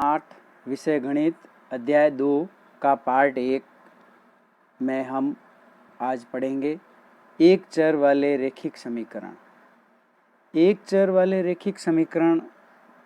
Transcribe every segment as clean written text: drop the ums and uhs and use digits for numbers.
8 विषय गणित अध्याय 2 का पार्ट 1 में हम आज पढ़ेंगे एक चर वाले रैखिक समीकरण। एक चर वाले रैखिक समीकरण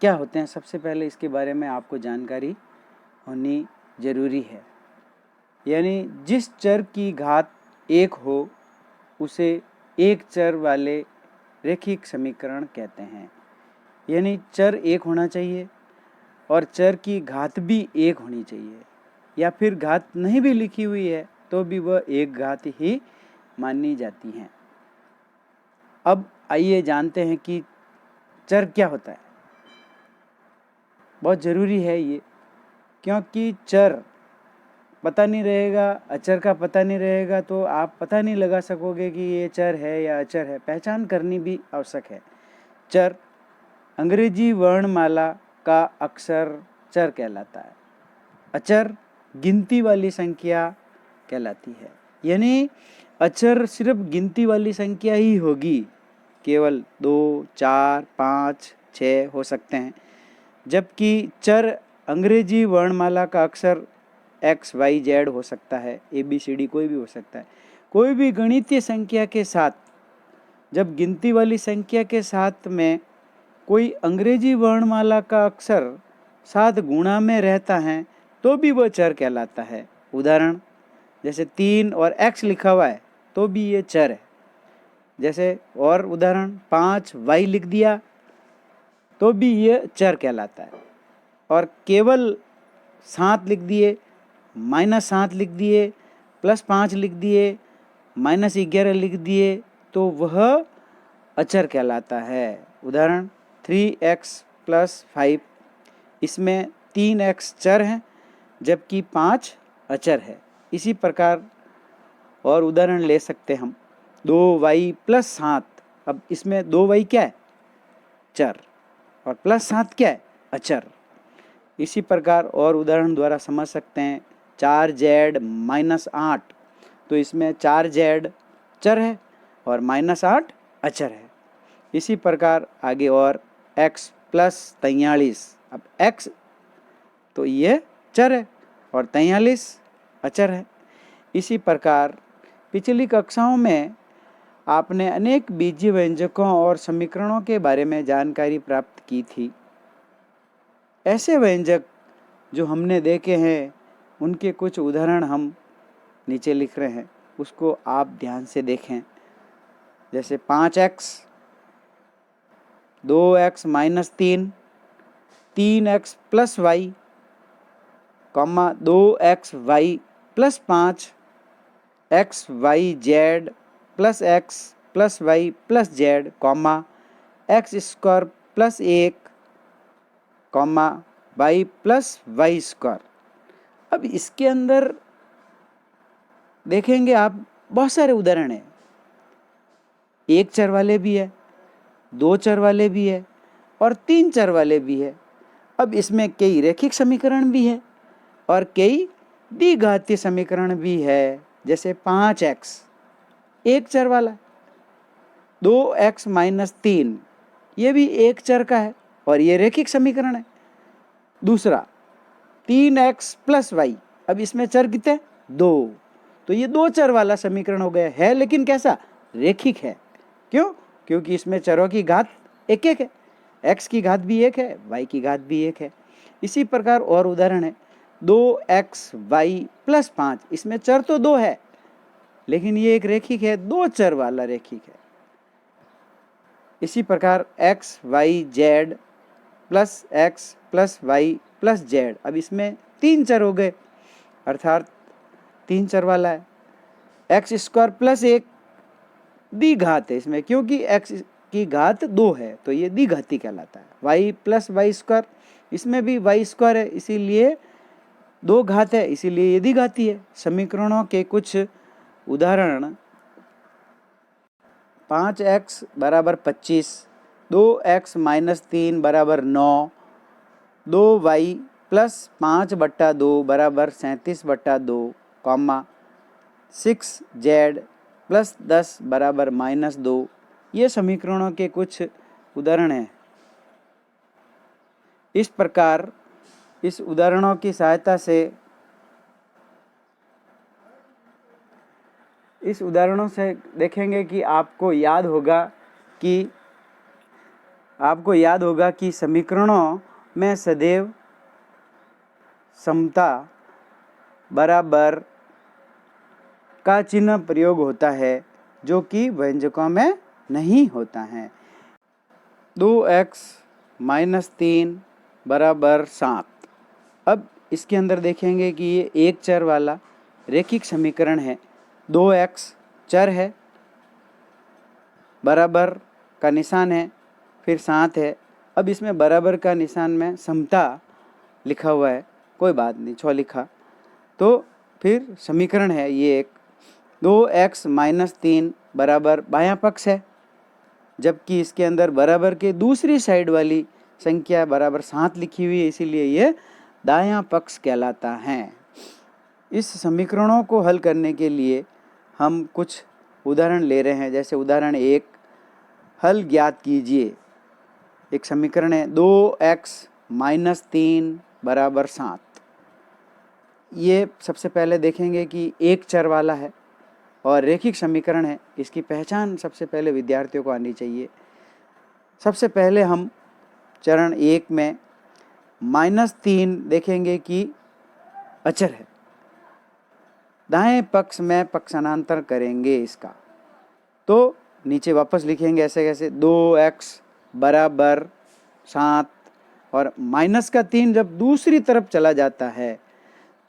क्या होते हैं, सबसे पहले इसके बारे में आपको जानकारी होनी जरूरी है। यानी जिस चर की घात 1 हो उसे एक चर वाले रैखिक समीकरण कहते हैं। यानी चर 1 होना चाहिए और चर की घात भी 1 होनी चाहिए, या फिर घात नहीं भी लिखी हुई है तो भी वह एक घात ही मानी जाती हैं। अब आइए जानते हैं कि चर क्या होता है। बहुत ज़रूरी है ये, क्योंकि चर पता नहीं रहेगा, अचर का पता नहीं रहेगा तो आप पता नहीं लगा सकोगे कि ये चर है या अचर है। पहचान करनी भी आवश्यक है। चर अंग्रेजी वर्णमाला का अक्षर चर कहलाता है। अचर गिनती वाली संख्या कहलाती है। यानी अचर सिर्फ गिनती वाली संख्या ही होगी, केवल 2, 4, 5, 6 हो सकते हैं, जबकि चर अंग्रेजी वर्णमाला का अक्षर X, Y, Z हो सकता है, ABCD कोई भी हो सकता है। कोई भी गणितीय संख्या के साथ, जब गिनती वाली संख्या के साथ में कोई अंग्रेजी वर्णमाला का अक्षर साथ गुणा में रहता है तो भी वह चर कहलाता है। उदाहरण जैसे 3 और X लिखा हुआ है तो भी ये चर है। जैसे और उदाहरण 5 Y लिख दिया तो भी ये चर कहलाता है। और केवल 7 लिख दिए, -7 लिख दिए, +5 लिख दिए, -11 लिख दिए तो वह अचर कहलाता है। उदाहरण 3x + 5, इसमें 3x चर है जबकि 5 अचर है। इसी प्रकार और उदाहरण ले सकते हम 2y + 7, अब इसमें 2y क्या है? चर, और +7 क्या है? अचर। इसी प्रकार और उदाहरण द्वारा समझ सकते हैं 4z - 8, तो इसमें 4z चर है और -8 अचर है। इसी प्रकार आगे और x + 43, अब x तो ये चर है और 43 अचर है। इसी प्रकार पिछली कक्षाओं में आपने अनेक बीजीय व्यंजकों और समीकरणों के बारे में जानकारी प्राप्त की थी। ऐसे व्यंजक जो हमने देखे हैं उनके कुछ उदाहरण हम नीचे लिख रहे हैं, उसको आप ध्यान से देखें। जैसे 5x, 2x - 3, 3x + y, 2xy + 5, xyz + x + y + z, x² + 1, y + y²। अब इसके अंदर देखेंगे आप बहुत सारे उदाहरण हैं। एक चर वाले भी है, 2 चर वाले भी है और 3 चर वाले भी है। अब इसमें कई रैखिक समीकरण भी है और कई द्विघातीय समीकरण भी है। जैसे 5x एक चर वाला, 2x - 3 ये भी एक चर का है और ये रैखिक समीकरण है। दूसरा 3x + y, अब इसमें चर कितने? 2, तो ये 2 चर वाला समीकरण हो गया है, लेकिन कैसा? रैखिक है। क्यों? क्योंकि इसमें चरों की घात 1 है, x की घात भी 1 है, y की घात भी 1 है। इसी प्रकार और उदाहरण है 2xy + 5, इसमें चर तो 2 है लेकिन ये एक रैखिक है, 2 चर वाला रैखिक है। इसी प्रकार xyz + x + y + z, अब इसमें 3 चर हो गए अर्थात 3 चर वाला है। x² + 1 द्विघात है इसमें, क्योंकि x की घात 2 है तो ये द्विघाती कहलाता है। y + y², इसमें भी y² है इसीलिए 2 घात है, इसीलिए ये द्विघाती है। समीकरणों के कुछ उदाहरण 5x = 25, 2x - 3 = 9, 2y + 5/2 = 37/2, 6z + 10 = -2, ये समीकरणों के कुछ उदाहरण हैं। इस प्रकार इस उदाहरणों की सहायता से इस उदाहरणों से देखेंगे कि आपको याद होगा कि समीकरणों में सदैव समता बराबर का चिन्ह प्रयोग होता है, जो कि व्यंजकों में नहीं होता है। 2x - 3 = 7। अब इसके अंदर देखेंगे कि ये एक चर वाला रेखिक समीकरण है। 2x चर है, बराबर का निशान है, फिर 7 है। अब इसमें बराबर का निशान में समता लिखा हुआ है, कोई बात नहीं, 6 लिखा। तो फिर समीकरण है ये एक। 2x - 3 बराबर बायां पक्ष है, जबकि इसके अंदर बराबर के दूसरी साइड वाली संख्या बराबर 7 लिखी हुई है, इसीलिए ये दायां पक्ष कहलाता है। इस समीकरणों को हल करने के लिए हम कुछ उदाहरण ले रहे हैं। जैसे उदाहरण 1, हल ज्ञात कीजिए। एक समीकरण है 2x - 3 = 7। ये सबसे पहले देखेंगे कि एक चर वाला है और रेखिक समीकरण है। इसकी पहचान सबसे पहले विद्यार्थियों को आनी चाहिए। सबसे पहले हम चरण 1 में -3 देखेंगे कि अचर है। दाएं पक्ष में पक्षांतर करेंगे इसका, तो नीचे वापस लिखेंगे ऐसे कैसे। 2x = 7 और -3 जब दूसरी तरफ चला जाता है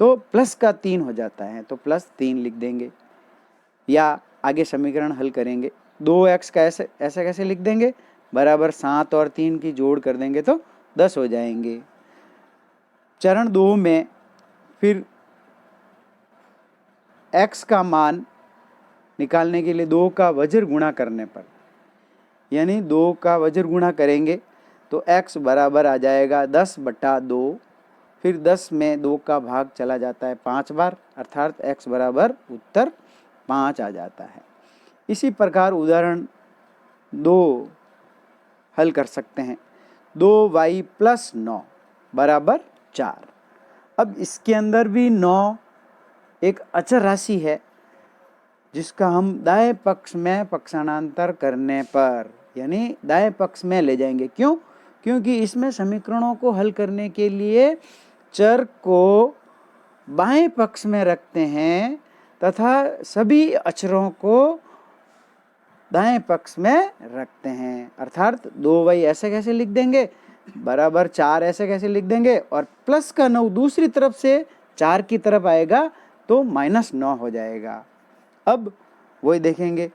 तो +3 हो जाता है, तो +3 लिख देंगे। या आगे समीकरण हल करेंगे। 2x का ऐसे कैसे लिख देंगे, बराबर 7 और 3 की जोड़ कर देंगे तो 10 हो जाएंगे। चरण 2 में फिर x का मान निकालने के लिए 2 का वज्र गुणा करने पर, यानी 2 का वज्र गुणा करेंगे तो x बराबर आ जाएगा 10/2। फिर 10 में 2 का भाग चला जाता है 5 बार, अर्थात x बराबर उत्तर 5 आ जाता है। इसी प्रकार उदाहरण 2 हल कर सकते हैं। 2y + 9 = 4। अब इसके अंदर भी 9 एक अचर राशि है, जिसका हम दाएं पक्ष में पक्षांतर करने पर, यानी दाएं पक्ष में ले जाएंगे। क्यों? क्योंकि इसमें समीकरणों को हल करने के लिए चर को बाएं पक्ष में रखते हैं तथा सभी अचरों को दाएं पक्ष में रखते हैं। अर्थात 2y ऐसे कैसे लिख देंगे, बराबर 4 ऐसे कैसे लिख देंगे, और प्लस का 9 दूसरी तरफ से 4 की तरफ आएगा तो -9 हो जाएगा। अब वही देखेंगे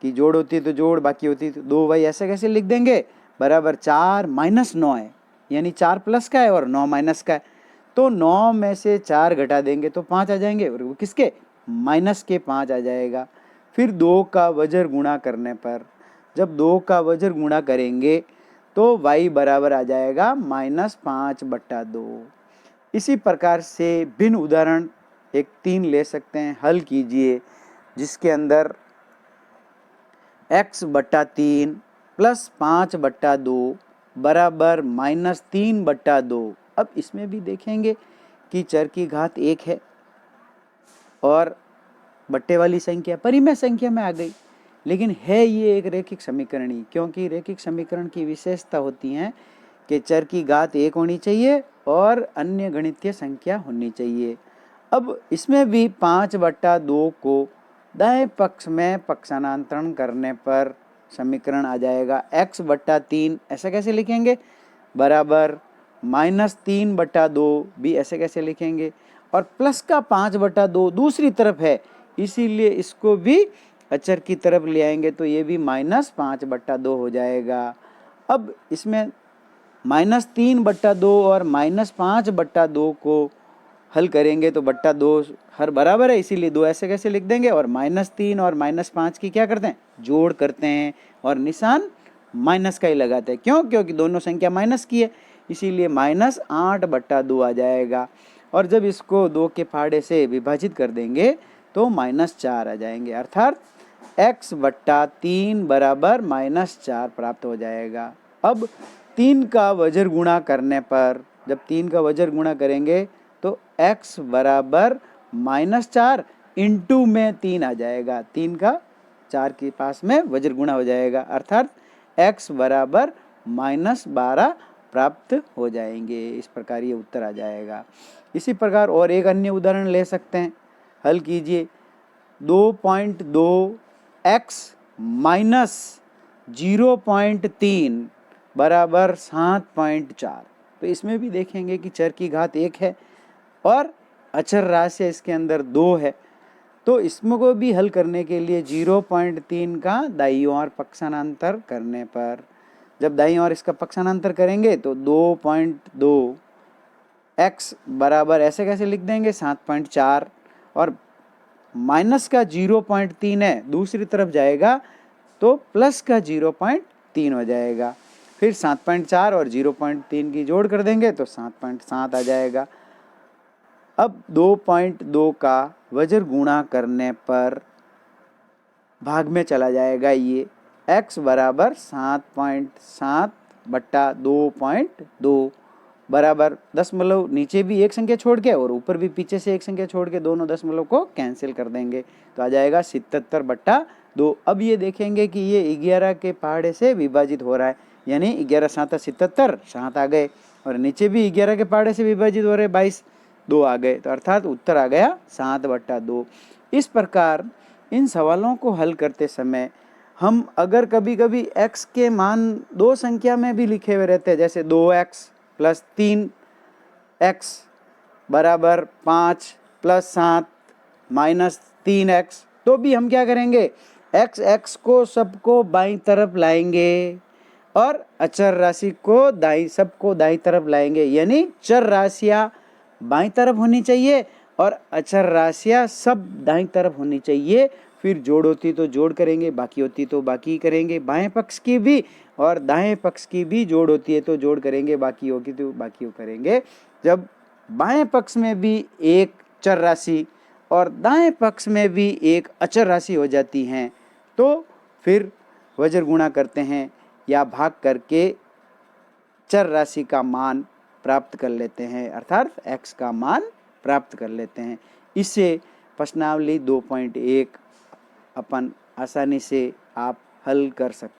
कि जोड़ होती है तो जोड़, बाकी होती है तो 2y ऐसे कैसे लिख देंगे, बराबर 4 - 9 है, यानी 4 प्लस का है और 9 माइनस का है। तो 9 में से 4 घटा देंगे तो 5 आ जाएंगे, और वो किसके, माइनस के 5 आ जाएगा। फिर 2 का वज्र गुणा करने पर, जब 2 का वज्र गुणा करेंगे तो y बराबर आ जाएगा -5/2। इसी प्रकार से भिन्न उदाहरण एक 3 ले सकते हैं, हल कीजिए, जिसके अंदर x/3 + 5/2 बराबर -3/2। अब इसमें भी देखेंगे कि चर की घात 1 है और बट्टे वाली संख्या परिमेय संख्या में आ गई, लेकिन है ये एक रेखिक समीकरण ही, क्योंकि रेखिक समीकरण की विशेषता होती है कि चर की घात 1 होनी चाहिए और अन्य गणितीय संख्या होनी चाहिए। अब इसमें भी 5/2 को दाएं पक्ष में पक्षांतरण करने पर समीकरण आ जाएगा x/3। ऐसे कैसे लिखेंगे, बराबर -3/2 भी ऐसे कैसे लिखेंगे, और प्लस का 5/2 दूसरी तरफ है, इसीलिए इसको भी अचर की तरफ ले आएंगे तो ये भी -5/2 हो जाएगा। अब इसमें -3/2 और -5/2 को हल करेंगे तो /2 हर बराबर है, इसीलिए 2 ऐसे कैसे लिख देंगे, और -3 और -5 की क्या करते हैं, जोड़ करते हैं, और निशान माइनस का ही लगाते हैं। क्यों? क्योंकि दोनों संख्या माइनस की है, इसीलिए -8/2 आ जाएगा। और जब इसको 2 के फाड़े से विभाजित कर देंगे तो -4 आ जाएंगे, अर्थात x/3 बराबर -4 प्राप्त हो जाएगा। अब 3 का वज्र गुणा करने पर जब 3 का वज्र गुणा करेंगे तो x बराबर -4 इंटू में 3 आ जाएगा, 3 का 4 के पास में वज्र गुणा हो जाएगा, अर्थात x बराबर -12 प्राप्त हो जाएंगे। इस प्रकार ये उत्तर आ जाएगा। इसी प्रकार और एक अन्य उदाहरण ले सकते हैं, हल कीजिए। 2.2 x माइनस 0.3 बराबर 7.4। तो इसमें भी देखेंगे कि चर की घात 1 है और अचर राशि इसके अंदर 2 है। तो इसमें को भी हल करने के लिए 0.3 का दाईं ओर पक्षांतर करने पर, जब दाईं ओर इसका पक्षांतर करेंगे तो 2.2 x बराबर ऐसे कैसे लिख देंगे 7.4, और माइनस का 0.3 है, दूसरी तरफ जाएगा तो प्लस का 0.3 हो जाएगा। फिर 7.4 और 0.3 की जोड़ कर देंगे तो 7.7 आ जाएगा। अब 2.2 का वज्र गुणा करने पर भाग में चला जाएगा ये, x बराबर 7.7 बट्टा 2.2 बराबर दशमलव नीचे भी एक संख्या छोड़ के और ऊपर भी पीछे से एक संख्या छोड़ के दोनों दशमलव को कैंसिल कर देंगे तो आ जाएगा 77/2। अब ये देखेंगे कि ये 11 के पहाड़े से विभाजित हो रहा है, यानी 11 7 77, 7 आ गए, और नीचे भी 11 के पहाड़े से विभाजित हो रहे 22, 2 आ गए, तो अर्थात उत्तर आ गया 7/2। इस प्रकार इन सवालों को हल करते समय हम अगर कभी कभी x के मान दो संख्या में भी लिखे हुए रहते हैं, जैसे 2x प्लस 3x बराबर 5 प्लस 7 माइनस 3x, तो भी हम क्या करेंगे, x को सबको बाईं तरफ लाएंगे और अचर राशि को सबको दाईं तरफ लाएंगे, यानी चर राशियां बाईं तरफ होनी चाहिए और अचर राशियां सब दाईं तरफ होनी चाहिए। फिर जोड़ होती तो जोड़ करेंगे, बाकी होती तो बाकी करेंगे, बाएं पक्ष की भी और दाएं पक्ष की भी जोड़ होती है तो जोड़ करेंगे, बाकी होगी तो बाकी करेंगे। जब बाएं पक्ष में भी एक चर राशि और दाएं पक्ष में भी एक अचर राशि हो जाती हैं तो फिर वज्र गुणा करते हैं या भाग करके चर राशि का मान प्राप्त कर लेते हैं, अर्थात x का मान प्राप्त कर लेते हैं। इससे प्रश्नावली 2.1 अपन आसानी से आप हल कर सकते हैं।